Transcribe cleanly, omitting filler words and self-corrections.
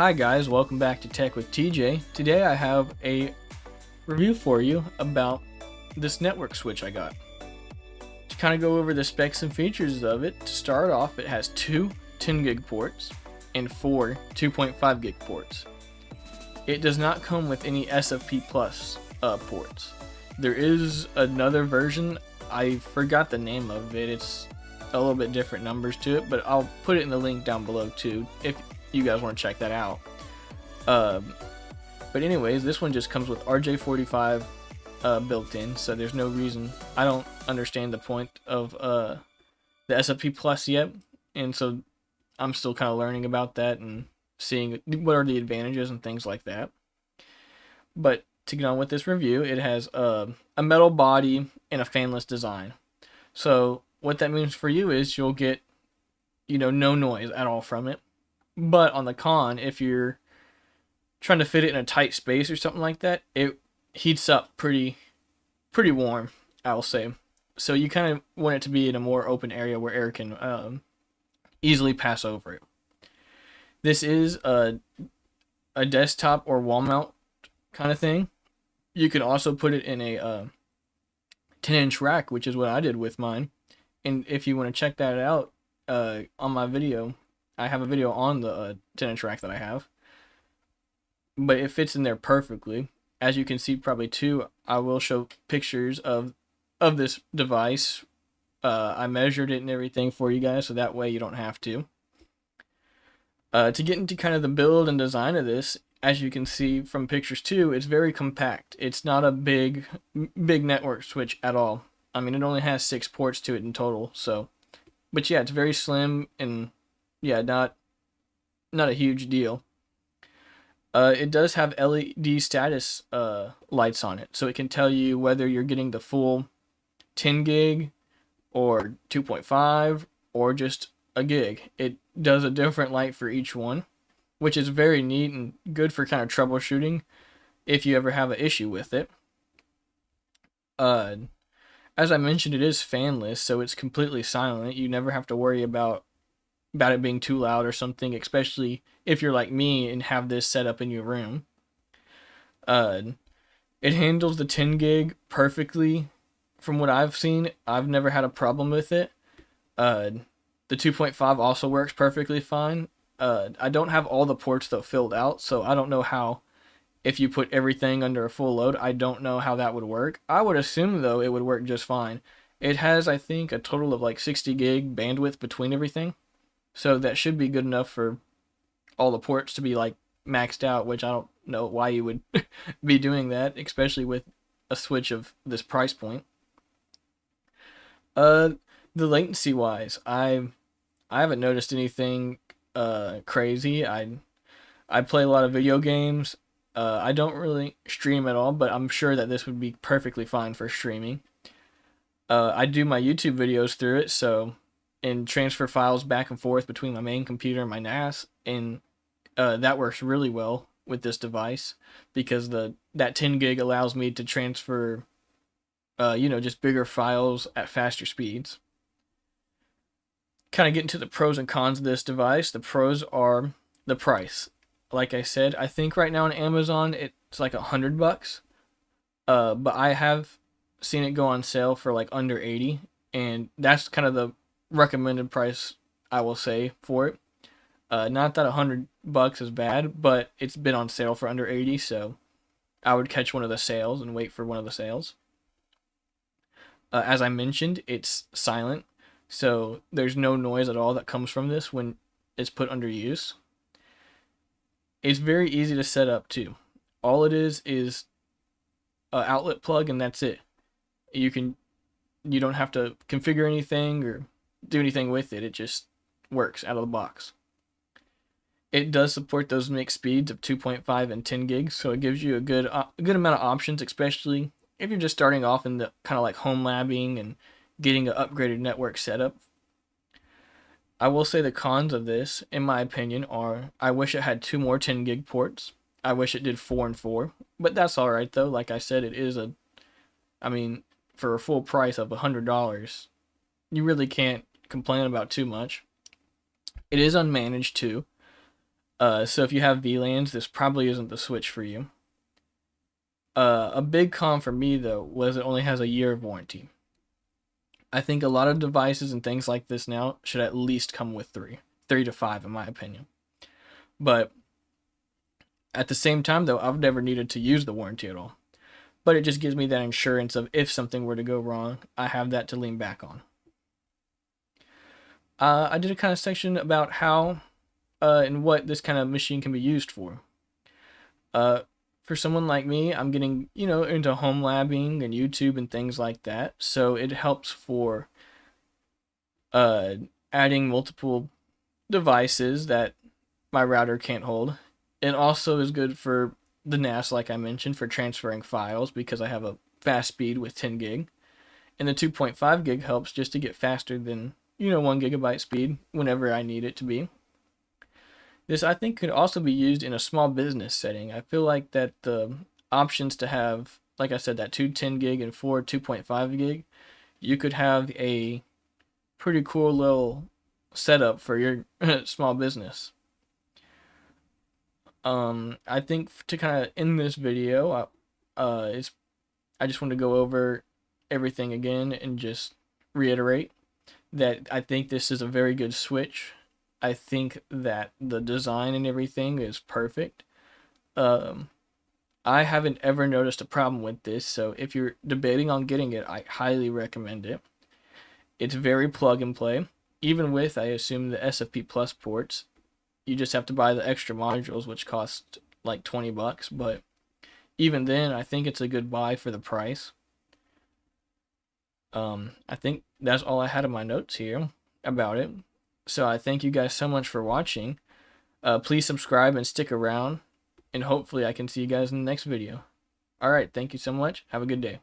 Hi guys, welcome back to Tech with TJ. Today I have a review for you about this network switch I got. To kind of go over the specs and features of it, to start off, it has two 10 gig ports and four 2.5 gig ports. It does not come with any SFP Plus ports. There is another version, I forgot the name of it, it's a little bit different numbers to it, but I'll put it in the link down below too if you guys want to check that out. But anyways, this one just comes with RJ45 built in, so there's no reason. I don't understand the point of the SFP Plus yet, and so I'm still kind of learning about that and seeing what are the advantages and things like that. But to get on with this review, it has a metal body and a fanless design. So what that means for you is you'll get, no noise at all from it. But on the con, if you're trying to fit it in a tight space or something like that, it heats up pretty warm, I'll say. So you kind of want it to be in a more open area where air can easily pass over it. This is a desktop or wall mount kind of thing. You can also put it in a 10-inch rack, which is what I did with mine. And if you want to check that out on my video, I have a video on the 10-inch rack that I have. But it fits in there perfectly. As you can see probably too, I will show pictures of this device. I measured it and everything for you guys, so that way you don't have to. To get into kind of the build and design of this, as you can see from pictures too, it's very compact. It's not a big network switch at all. I mean, it only has 6 ports to it in total, so. But yeah, it's very slim and yeah, not a huge deal. It does have LED status lights on it, so it can tell you whether you're getting the full 10 gig or 2.5 or just a gig. It does a different light for each one, which is very neat and good for kind of troubleshooting if you ever have an issue with it. As I mentioned, it is fanless, so it's completely silent. You never have to worry about it being too loud or something, especially if you're like me and have this set up in your room. It handles the 10 gig perfectly. From what I've seen, I've never had a problem with it. The 2.5 also works perfectly fine. I don't have all the ports though filled out, so I don't know how, if you put everything under a full load, I don't know how that would work. I would assume though it would work just fine. It has, I think, a total of like 60 gig bandwidth between everything. So that should be good enough for all the ports to be like maxed out, which I don't know why you would be doing that, especially with a switch of this price point. The latency wise, I haven't noticed anything crazy. I play a lot of video games. I don't really stream at all, but I'm sure that this would be perfectly fine for streaming. I do my YouTube videos through it, and transfer files back and forth between my main computer and my NAS, and that works really well with this device because that 10 gig allows me to transfer just bigger files at faster speeds. Kind of getting to the pros and cons of this device. The pros are the price. Like I said, I think right now on Amazon it's like $100, but I have seen it go on sale for like under 80, and that's kind of the recommended price I will say for it. Not that $100 is bad, but it's been on sale for under 80, so I would catch one of the sales and wait for one of the sales. As I mentioned, it's silent, so there's no noise at all that comes from this when it's put under use. It's very easy to set up too. All it is an outlet plug, and that's it. You don't have to configure anything or do anything with it. It just works out of the box. It does support those mixed speeds of 2.5 and 10 gigs, so it gives you a good amount of options, especially if you're just starting off in the kind of like home labbing and getting an upgraded network setup. I will say the cons of this, in my opinion, are I wish it had 2 more 10 gig ports. I wish it did 4 and 4, but that's all right though. Like I said, it is for a full price of $100, you really can't complain about too much. It is unmanaged too. So if you have VLANs, this probably isn't the switch for you. A big con for me though was it only has a year of warranty. I think a lot of devices and things like this now should at least come with 3 to 5 in my opinion. But at the same time though, I've never needed to use the warranty at all. But it just gives me that insurance of if something were to go wrong, I have that to lean back on. I did a kind of section about how and what this kind of machine can be used for. For someone like me, I'm getting, into home labbing and YouTube and things like that. So it helps for adding multiple devices that my router can't hold. It also is good for the NAS, like I mentioned, for transferring files because I have a fast speed with 10 gig. And the 2.5 gig helps just to get faster than, 1 gigabyte speed whenever I need it to be. This, I think, could also be used in a small business setting. I feel like that the options to have, like I said, that 10 gig and 2.5 gig, you could have a pretty cool little setup for your small business. I think to kind of end this video, I just want to go over everything again and just reiterate that I think this is a very good switch. I think that the design and everything is perfect. I haven't ever noticed a problem with this, so if you're debating on getting it, I highly recommend it. It's very plug and play. Even with, I assume, the SFP Plus ports, you just have to buy the extra modules, which cost like $20, but even then, I think it's a good buy for the price. I think that's all I had in my notes here about it. So I thank you guys so much for watching. Please subscribe and stick around, and hopefully I can see you guys in the next video. Alright, thank you so much. Have a good day.